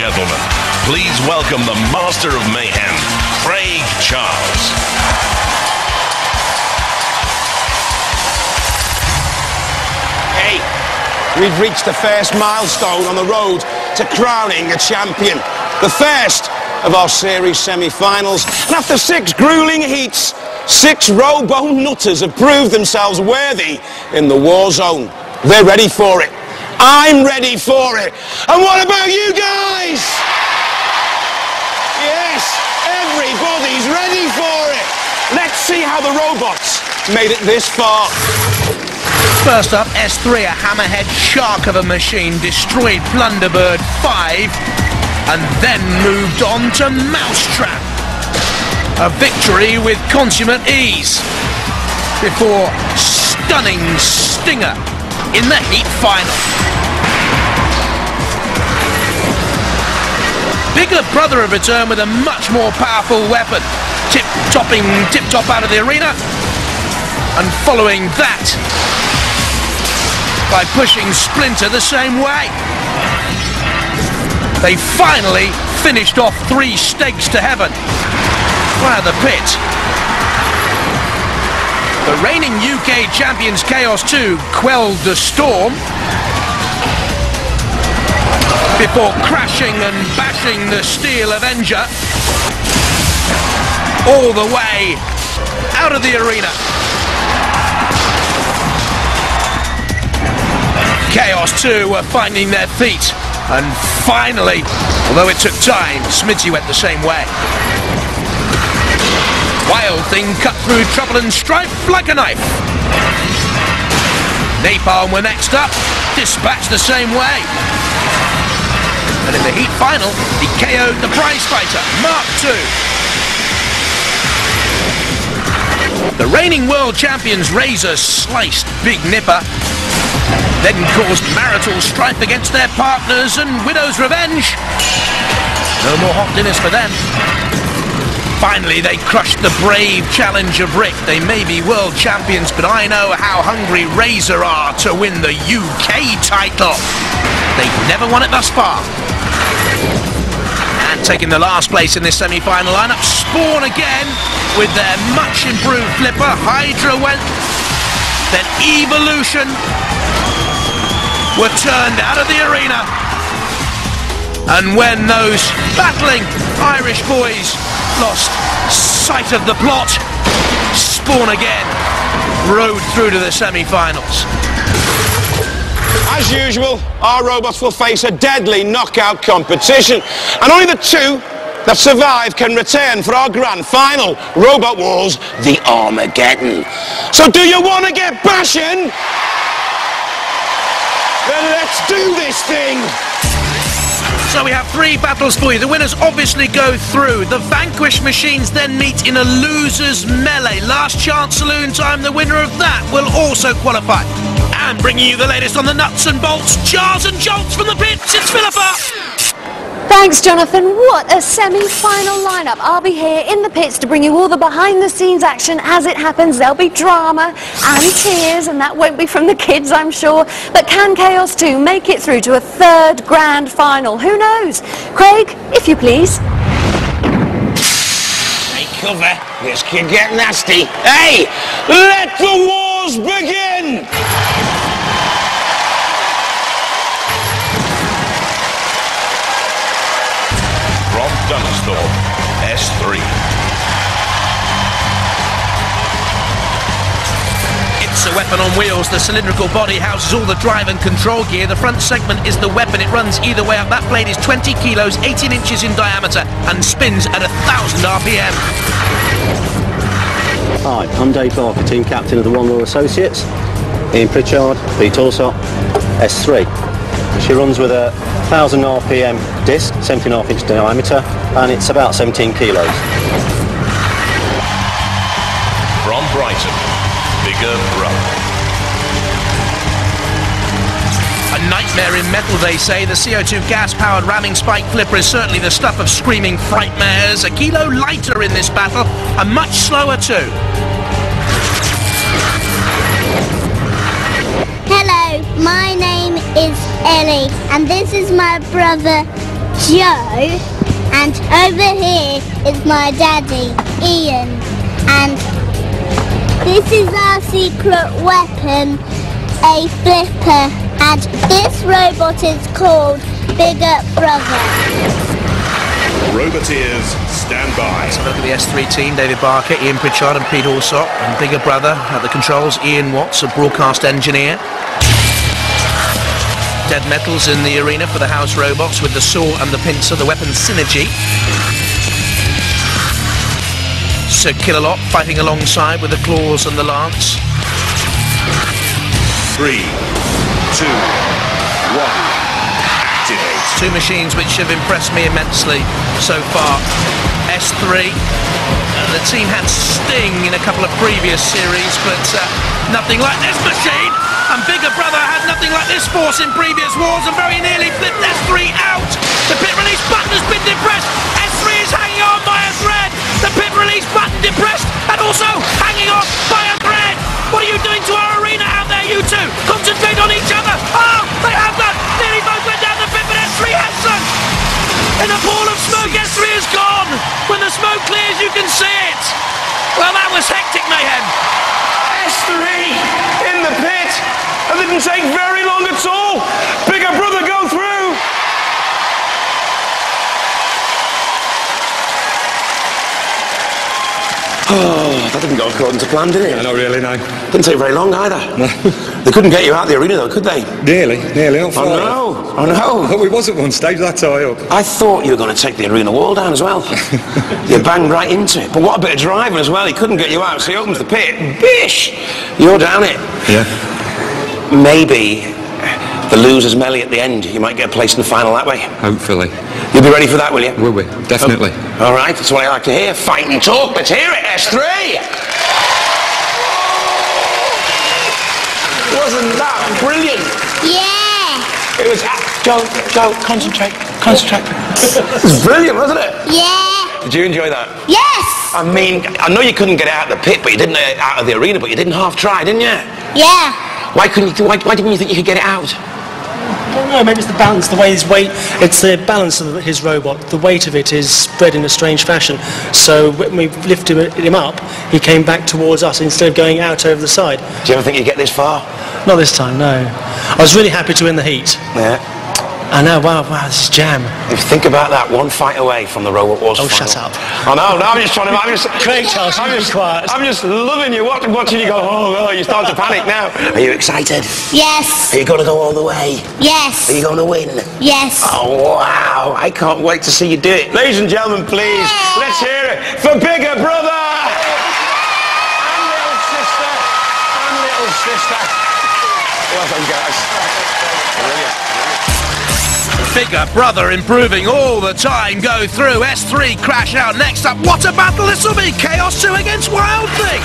gentlemen, please welcome the Master of Mayhem, Craig Charles. Hey, we've reached the first milestone on the road to crowning a champion. The first of our series semi-finals. And after 6 grueling heats, 6 robo nutters have proved themselves worthy in the war zone. They're ready for it. I'm ready for it. And what about you guys? Yes, everybody's ready for it. Let's see how the robots made it this far. First up, S3, a hammerhead shark of a machine, destroyed Plunderbird 5 and then moved on to Mousetrap. A victory with consummate ease before stunning Stinger in the heat final. Bigger Brother have returned with a much more powerful weapon, tip-top out of the arena, and following that by pushing Splinter the same way. They finally finished off 3 stakes to heaven. Wow, the pit. The reigning UK champions Chaos 2 quelled the storm before crashing and bashing the Steel Avenger all the way out of the arena. Chaos 2 were finding their feet, and finally, although it took time, Smithy went the same way. Wild Thing cut through trouble and strife like a knife. Napalm were next up, dispatched the same way. And in the heat final, he KO'd the prize fighter, Mark II. The reigning world champions Razor sliced Big Nipper, then caused marital strife against their partners and Widow's Revenge. No more hot dinners for them. Finally, they crushed the brave challenge of Rick. They may be world champions, but I know how hungry Razor are to win the UK title. They've never won it thus far. And taking the last place in this semi-final lineup, Spawn again with their much improved flipper. Hydra went, then Evolution were turned out of the arena. And when those battling Irish boys lost sight of the plot, Spawn again rode through to the semi-finals. As usual, our robots will face a deadly knockout competition, and only the 2 that survive can return for our grand final, Robot Wars, the Armageddon. So do you want to get bashing? Then let's do this thing! So we have 3 battles for you. The winners obviously go through. The vanquished machines then meet in a loser's melee. Last chance saloon time, the winner of that will also qualify. And bringing you the latest on the nuts and bolts, jars and jolts from the pits, it's Philippa! Thanks, Jonathan. What a semi-final lineup. I'll be here in the pits to bring you all the behind-the-scenes action as it happens. There'll be drama and tears, and that won't be from the kids, I'm sure. But can Chaos 2 make it through to a 3rd grand final? Who knows? Craig, if you please. Take cover. This could get nasty. Hey, let the wars begin! From Dunnesthorpe, S3. It's a weapon on wheels. The cylindrical body houses all the drive and control gear. The front segment is the weapon. It runs either way up. That blade is 20 kilos, 18 inches in diameter, and spins at 1,000 RPM. Hi, I'm Dave Barker, team captain of the One Law Associates. Ian Pritchard, Pete Alsop, S3. She runs with a 1,000 RPM disc, 17.5 inch diameter, and it's about 17 kilos. From Brighton, Bigger Brother. A nightmare in metal, they say. The CO2 gas-powered ramming spike flipper is certainly the stuff of screaming frightmares. A kilo lighter in this battle, and much slower too. Hello, my name is Ellie, and this is my brother Joe, and over here is my daddy, Ian, and this is our secret weapon, a flipper, and this robot is called Bigger Brother. Roboteers, stand by. Let's have a look at the S3 team. David Barker, Ian Pritchard and Pete Alsop. And Bigger Brother at the controls, Ian Watts, a broadcast engineer. Dead Metals in the arena for the house robots with the saw and the pincer, the weapon Synergy. Sir Killalot fighting alongside with the claws and the lance. 3, 2, 1. Activate. Two machines which have impressed me immensely so far. S3. The team had Sting in a couple of previous series, but nothing like this machine. And Bigger Brother had nothing like this force in previous wars and very nearly flipped S3 out. The pit release button has been depressed. S3 is hanging on by a thread. The pit release button depressed and also hanging on by a thread. What are you doing to our arena out there, you two? Concentrate on each other. Oh, they have done. Nearly both went down the pit, but S3 hasn't. In a pool of smoke, S3 is gone. When the smoke clears, you can see it. Well, that was hectic mayhem. S3 in the pit. It didn't take very long at all. Bigger Brother go through. Oh, that didn't go according to plan, did it? Yeah, not really, no. Didn't take very long either. No. They couldn't get you out of the arena though, could they? Nearly. Oh no. Oh, we was at one stage, that's high up. I thought you were going to take the arena wall down as well. You banged right into it. But what a bit of driving as well. He couldn't get you out, so he opens the pit. Bish! You're down it. Yeah. Maybe the loser's melee at the end. You might get a place in the final that way. Hopefully. You'll be ready for that, will you? Will we? Definitely. All right, that's what I like to hear. Fight and talk. Let's hear it, S3! Wasn't that brilliant? Yeah! It was... Joe, concentrate. It was brilliant, wasn't it? Yeah! Did you enjoy that? Yes! I mean, I know you couldn't get out of the pit, but you didn't out of the arena, but you didn't half try, didn't you? Yeah! Why didn't you think you could get it out? I don't know, maybe it's the balance, the way his weight, it's the balance of his robot. The weight of it is spread in a strange fashion. So when we lifted him up, he came back towards us instead of going out over the side. Do you ever think you'd get this far? Not this time, no. I was really happy to win the heat. Yeah. I know, wow, this is jam. If you think about that, one fight away from the Robot Wars final. Shut up. Oh no, I'm just trying to... Craig Charles, be quiet. I'm just loving you, watching you go, oh, you start to panic now. Are you excited? Yes! Are you going to go all the way? Yes! Are you going to win? Yes! Oh, wow, I can't wait to see you do it. Ladies and gentlemen, please, let's hear it for Bigger Brother! And little sister. Well done, guys. Brilliant. Bigger Brother improving all the time. Go through. S3 crash out. Next up, what a battle this will be. Chaos 2 against Wild Thing.